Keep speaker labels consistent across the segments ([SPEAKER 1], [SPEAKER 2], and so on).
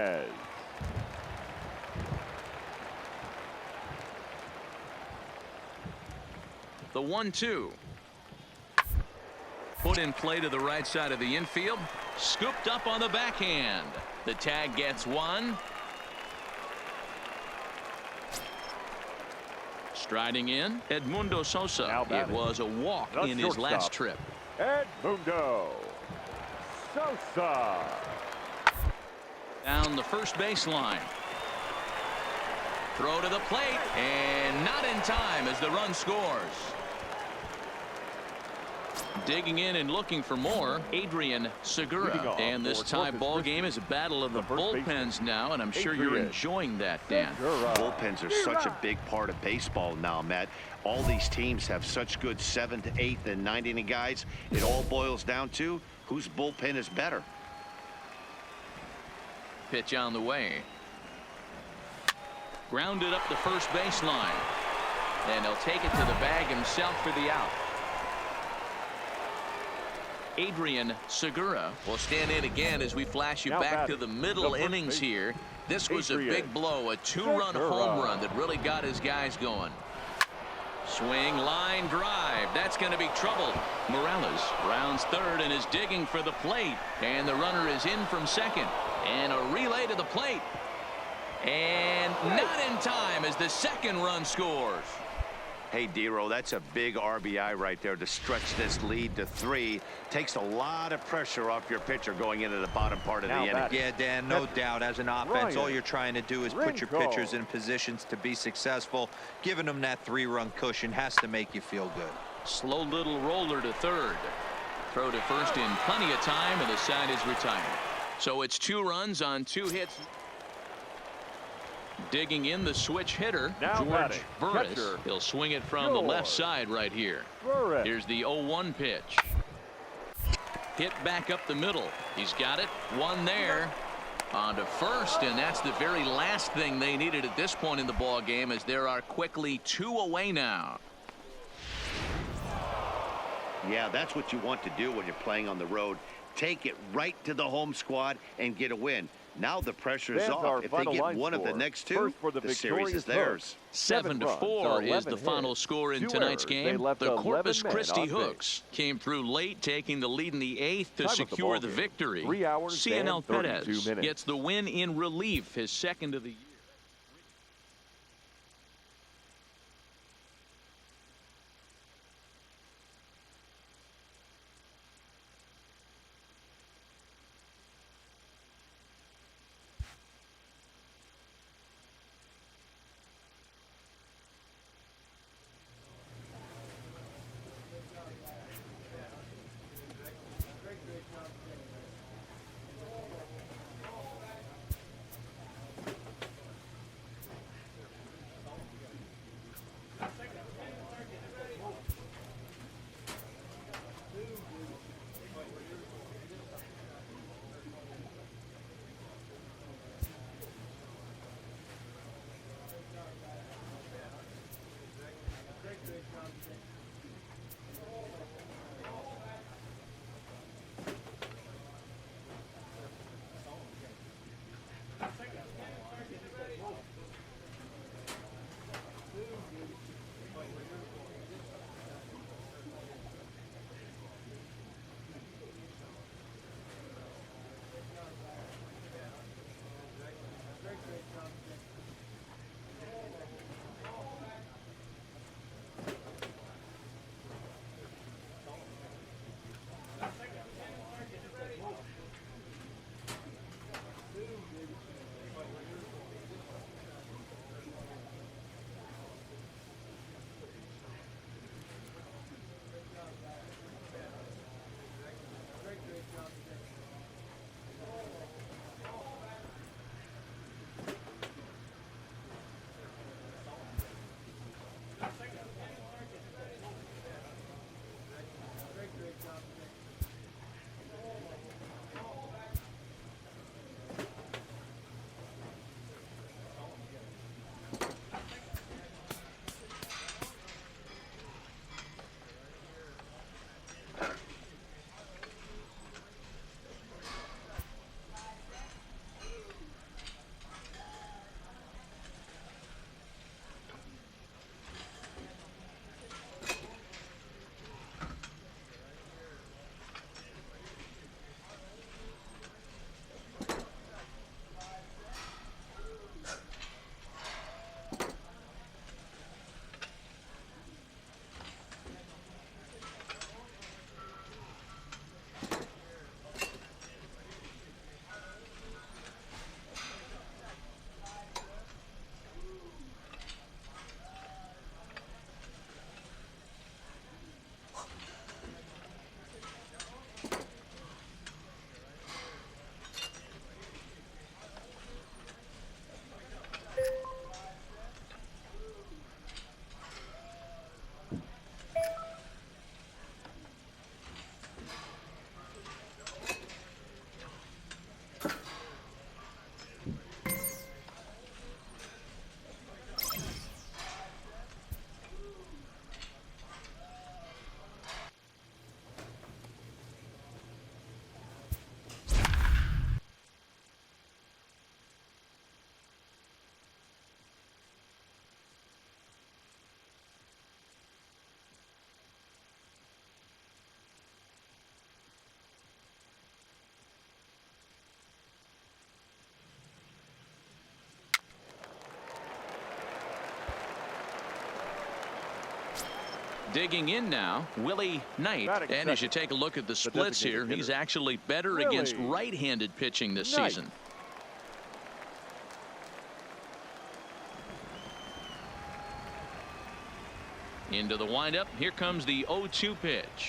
[SPEAKER 1] The 1-2. Put in play to the right side of the infield. Scooped up on the backhand. The tag gets one. Striding in, Edmundo Sosa. It was a walk in his last trip.
[SPEAKER 2] Edmundo Sosa.
[SPEAKER 1] Down the first baseline. Throw to the plate, and not in time as the run scores. Digging in and looking for more, Adrian Segura. And this tie ball game is a battle of the bullpens now, and I'm sure you're enjoying that, Dan.
[SPEAKER 3] Bullpens are such a big part of baseball now, Matt. All these teams have such good 7th, 8th, and 9th inning guys. It all boils down to whose bullpen is better.
[SPEAKER 1] Pitch on the way. Grounded up the first baseline. And he'll take it to the bag himself for the out. Adrian Segura will stand in again as we flash you back to the middle innings here. This was a big blow, a 2-run home run that really got his guys going. Swing, line drive. That's going to be trouble. Morales rounds third and is digging for the plate. And the runner is in from second. And a relay to the plate. And not in time as the second run scores.
[SPEAKER 3] Hey, Dero, that's a big RBI right there to stretch this lead to 3. Takes a lot of pressure off your pitcher going into the bottom part of the inning.
[SPEAKER 4] Yeah, Dan, no doubt. As an offense, all you're trying to do is put your pitchers in positions to be successful. Giving them that 3-run cushion has to make you feel good.
[SPEAKER 1] Slow little roller to third. Throw to first in plenty of time, and the side is retired. So it's 2 runs on 2 hits. Digging in the switch hitter, George Burris. He'll swing it from the left side right here. Here's the 0-1 pitch. Hit back up the middle. He's got it. One there. On to first, and that's the very last thing they needed at this point in the ball game, as there are quickly 2 away now.
[SPEAKER 3] Yeah, that's what you want to do when you're playing on the road. Take it right to the home squad and get a win. Now the pressure is off. If they get one of the next 2, the series is theirs.
[SPEAKER 1] 7-4 is the final score in tonight's game. The Corpus Christi Hooks came through late, taking the lead in the 8th to secure the victory. CNL Perez gets the win in relief, his second of the year. Digging in now, Willie Knight. And as you take a look at the splits here, he's actually better against right-handed pitching this season. Into the windup. Here comes the 0-2 pitch.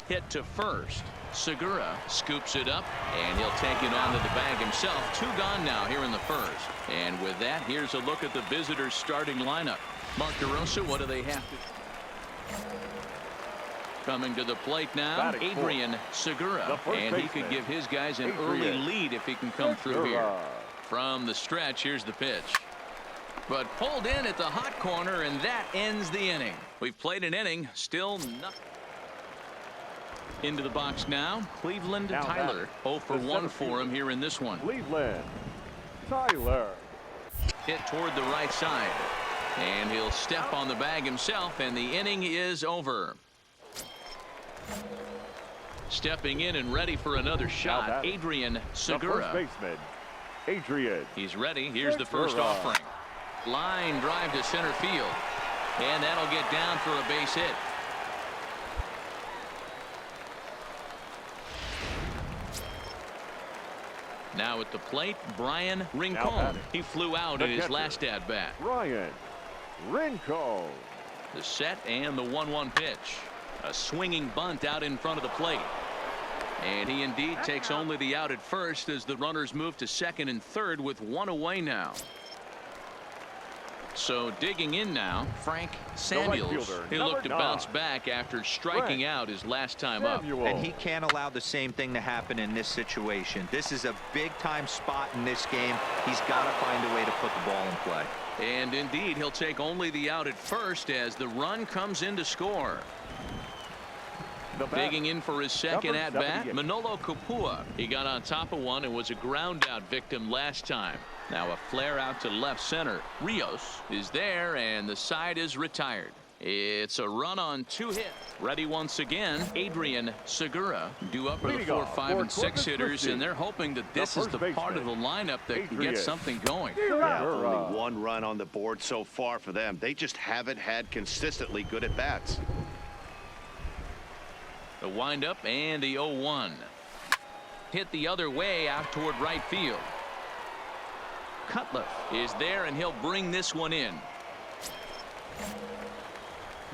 [SPEAKER 1] Hit to first. Segura scoops it up, and he'll take it onto the bag himself. 2 gone now here in the first. And with that, here's a look at the visitors' starting lineup. Mark DeRosa, what do they have to... Coming to the plate now, Adrian Segura, and he could give his guys an early lead if he can come through here. From the stretch, here's the pitch. But pulled in at the hot corner, and that ends the inning. We've played an inning, still nothing. Into the box now, Cleveland Tyler. 0 for 1 for him here in this one.
[SPEAKER 2] Cleveland Tyler.
[SPEAKER 1] Hit toward the right side. And he'll step on the bag himself, and the inning is over. Stepping in and ready for another shot, Adrian Segura.
[SPEAKER 2] The first baseman, Adrian.
[SPEAKER 1] He's ready. Here's the first offering. Line drive to center field. And that'll get down for a base hit. Now at the plate, Brian Rincon. He flew out in his last at-bat.
[SPEAKER 2] Brian Rincon.
[SPEAKER 1] The set and the 1-1 pitch. A swinging bunt out in front of the plate. And he indeed takes only the out at first as the runners move to second and third with 1 away now. So digging in now, Frank Samuels. He'll look to bounce back after striking out his last time up.
[SPEAKER 4] And he can't allow the same thing to happen in this situation. This is a big-time spot in this game. He's got to find a way to put the ball in play.
[SPEAKER 1] And indeed, he'll take only the out at first as the run comes in to score. Digging in for his second at-bat, Manolo Capua. He got on top of one and was a ground-out victim last time. Now a flare out to left center. Rios is there, and the side is retired. It's a run on 2 hits. Ready once again, Adrian Segura. Due up for the 4, 5, and 6 hitters, and they're hoping that this is the part of the lineup that can get something going.
[SPEAKER 3] Yeah, only 1 run on the board so far for them. They just haven't had consistently good at-bats.
[SPEAKER 1] The windup and the 0-1. Hit the other way out toward right field. Cutler is there, and he'll bring this one in.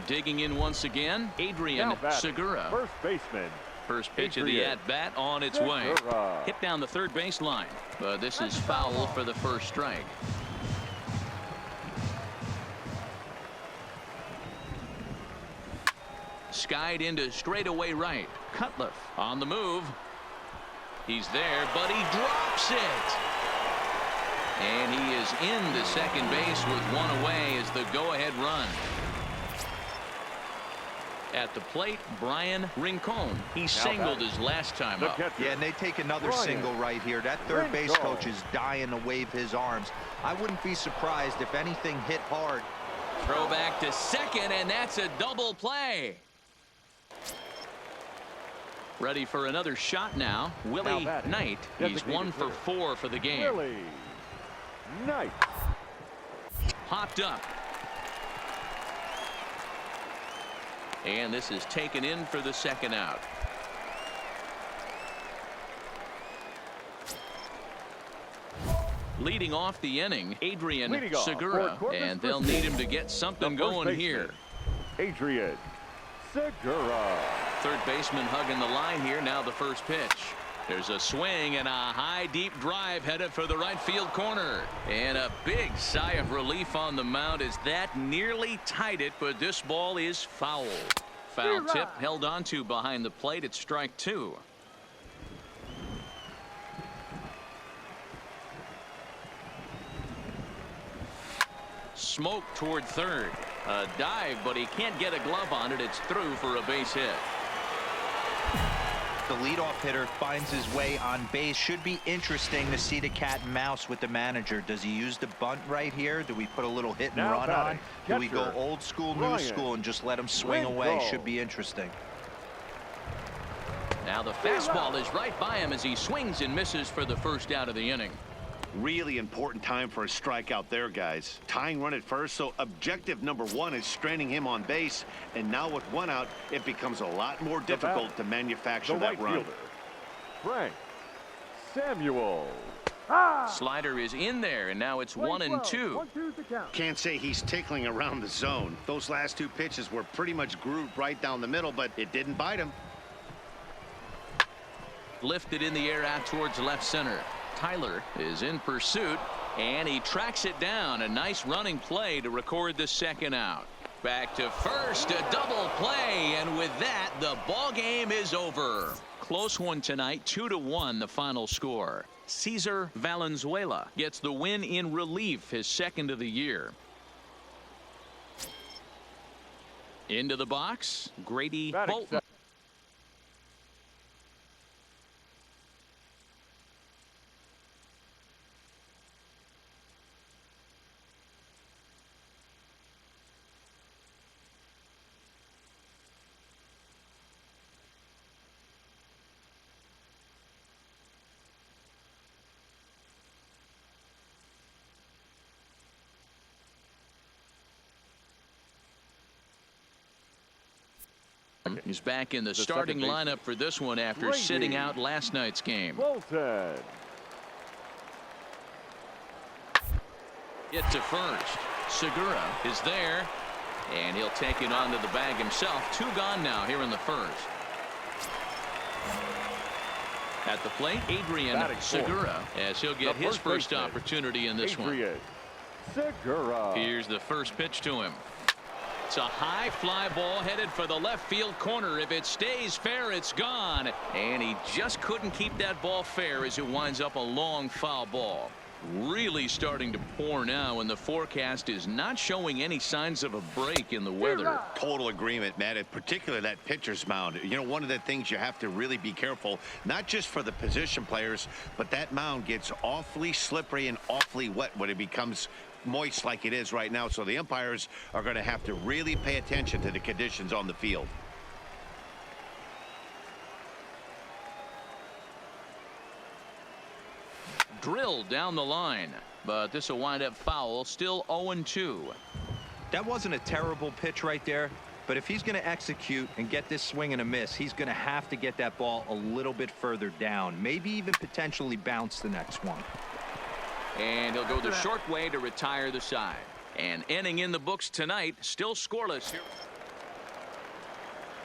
[SPEAKER 1] Digging in once again, Adrian Segura.
[SPEAKER 2] First baseman.
[SPEAKER 1] First pitch of the at-bat on its way. Hit down the third base line, but this is foul for the first strike. Skied into straightaway right. Cutler on the move. He's there, but he drops it. And he is in the second base with 1 away as the go-ahead run. At the plate, Brian Rincon. He singled his last time up.
[SPEAKER 4] Yeah, and they take another single right here. That third base coach is dying to wave his arms. I wouldn't be surprised if anything hit hard.
[SPEAKER 1] Throw back to second, and that's a double play. Ready for another shot now, Willie Knight. He's 1 for 4 for the game.
[SPEAKER 2] Willie Knight.
[SPEAKER 1] Hopped up. And this is taken in for the second out. Leading off the inning, Adrian Segura. And they'll need him to get something going here.
[SPEAKER 2] Adrian Segura.
[SPEAKER 1] Third baseman hugging the line here. Now the first pitch. There's a swing and a high deep drive headed for the right field corner. And a big sigh of relief on the mound as that nearly tied it, but this ball is foul. Foul tip held onto behind the plate at strike 2. Smoke toward third. A dive, but he can't get a glove on it. It's through for a base hit.
[SPEAKER 4] The leadoff hitter finds his way on base. Should be interesting to see the cat and mouse with the manager. Does he use the bunt right here? Do we put a little hit and run on? Do we go old school, new school, and just let him swing away? Should be interesting.
[SPEAKER 1] Now the fastball is right by him as he swings and misses for the first out of the inning.
[SPEAKER 3] Really important time for a strikeout there, guys. Tying run at first, so objective number 1 is stranding him on base. And now with 1 out, it becomes a lot more difficult to manufacture that run.
[SPEAKER 2] Fielder, Frank Samuel.
[SPEAKER 1] Slider is in there, and now it's 1-2.
[SPEAKER 3] Can't say he's tickling around the zone. Those last 2 pitches were pretty much grooved right down the middle, but it didn't bite him.
[SPEAKER 1] Lifted in the air out towards left center. Tyler is in pursuit, and he tracks it down. A nice running play to record the second out. Back to first, a double play, and with that, the ball game is over. Close one tonight, 2-1 the final score. Cesar Valenzuela gets the win in relief, his second of the year. Into the box, Grady Bolton. He's back in the starting lineup for this one after sitting out last night's game.
[SPEAKER 2] Bolton.
[SPEAKER 1] Get to first. Segura is there, and he'll take it onto the bag himself. 2 gone now here in the first. At the plate, Adrian Segura, as he'll get his first opportunity in this one.
[SPEAKER 2] Segura.
[SPEAKER 1] Here's the first pitch to him. It's a high fly ball headed for the left field corner. If it stays fair, it's gone. And he just couldn't keep that ball fair as it winds up a long foul ball. Really starting to pour now, and the forecast is not showing any signs of a break in the weather.
[SPEAKER 3] Total agreement, Matt, and particularly that pitcher's mound. You know, one of the things you have to really be careful, not just for the position players, but that mound gets awfully slippery and awfully wet when it becomes moist like it is right now. So the umpires are going to have to really pay attention to the conditions on the field.
[SPEAKER 1] Drilled down the line, but this will wind up foul. Still 0-2.
[SPEAKER 4] That wasn't a terrible pitch right there, but if he's going to execute and get this swing and a miss, he's going to have to get that ball a little bit further down, maybe even potentially bounce the next one.
[SPEAKER 1] And he'll go the short way to retire the side. And inning in the books tonight, still scoreless here.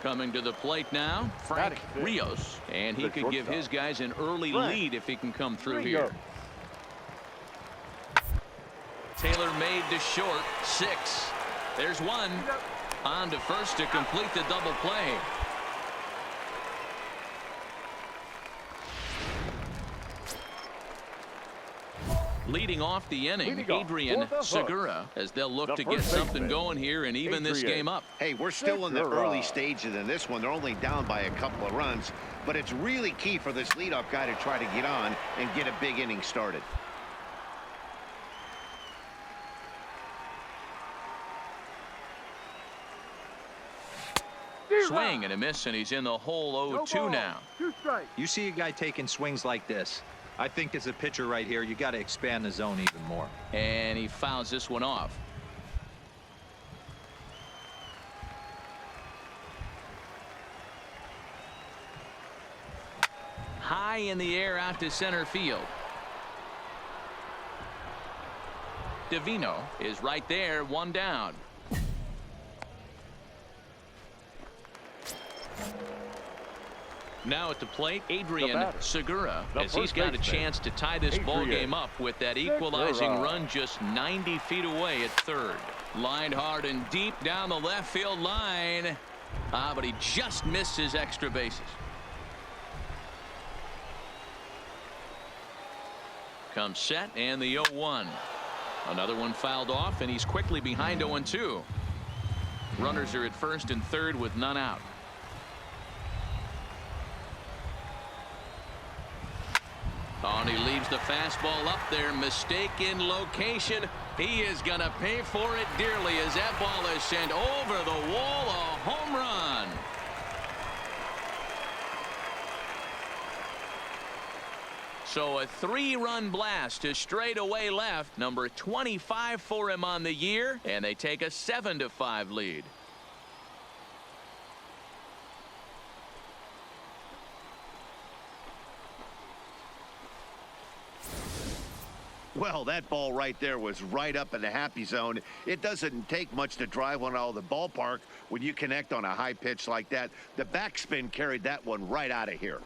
[SPEAKER 1] Coming to the plate now, Frank Rios. And he could give his guys an early lead if he can come through here. Taylor made to short, 6. There's 1. On to first to complete the double play. Leading off the inning, Adrian Segura, as they'll look to get something going here and even this game up.
[SPEAKER 3] Hey, we're still in the early stages in this one. They're only down by a couple of runs, but it's really key for this leadoff guy to try to get on and get a big inning started.
[SPEAKER 1] Swing and a miss, and he's in the hole 0-2 now.
[SPEAKER 4] You see a guy taking swings like this. I think as a pitcher right here, you got to expand the zone even more.
[SPEAKER 1] And he fouls this one off. High in the air out to center field. Divino is right there, 1 down. Now at the plate, Adrian Segura, as he's got a chance to tie this ball game up with that equalizing run just 90 feet away at third. Lined hard and deep down the left field line. But he just missed his extra bases. Comes set, and the 0-1. Another one fouled off, and he's quickly behind 0-2. Runners are at first and third with none out. Oh, and he leaves the fastball up there. Mistake in location. He is going to pay for it dearly as that ball is sent over the wall. A home run. So a 3-run blast to straightaway left. Number 25 for him on the year, and they take a 7-5 lead.
[SPEAKER 3] Well, that ball right there was right up in the happy zone. It doesn't take much to drive one out of the ballpark when you connect on a high pitch like that. The backspin carried that one right out of here.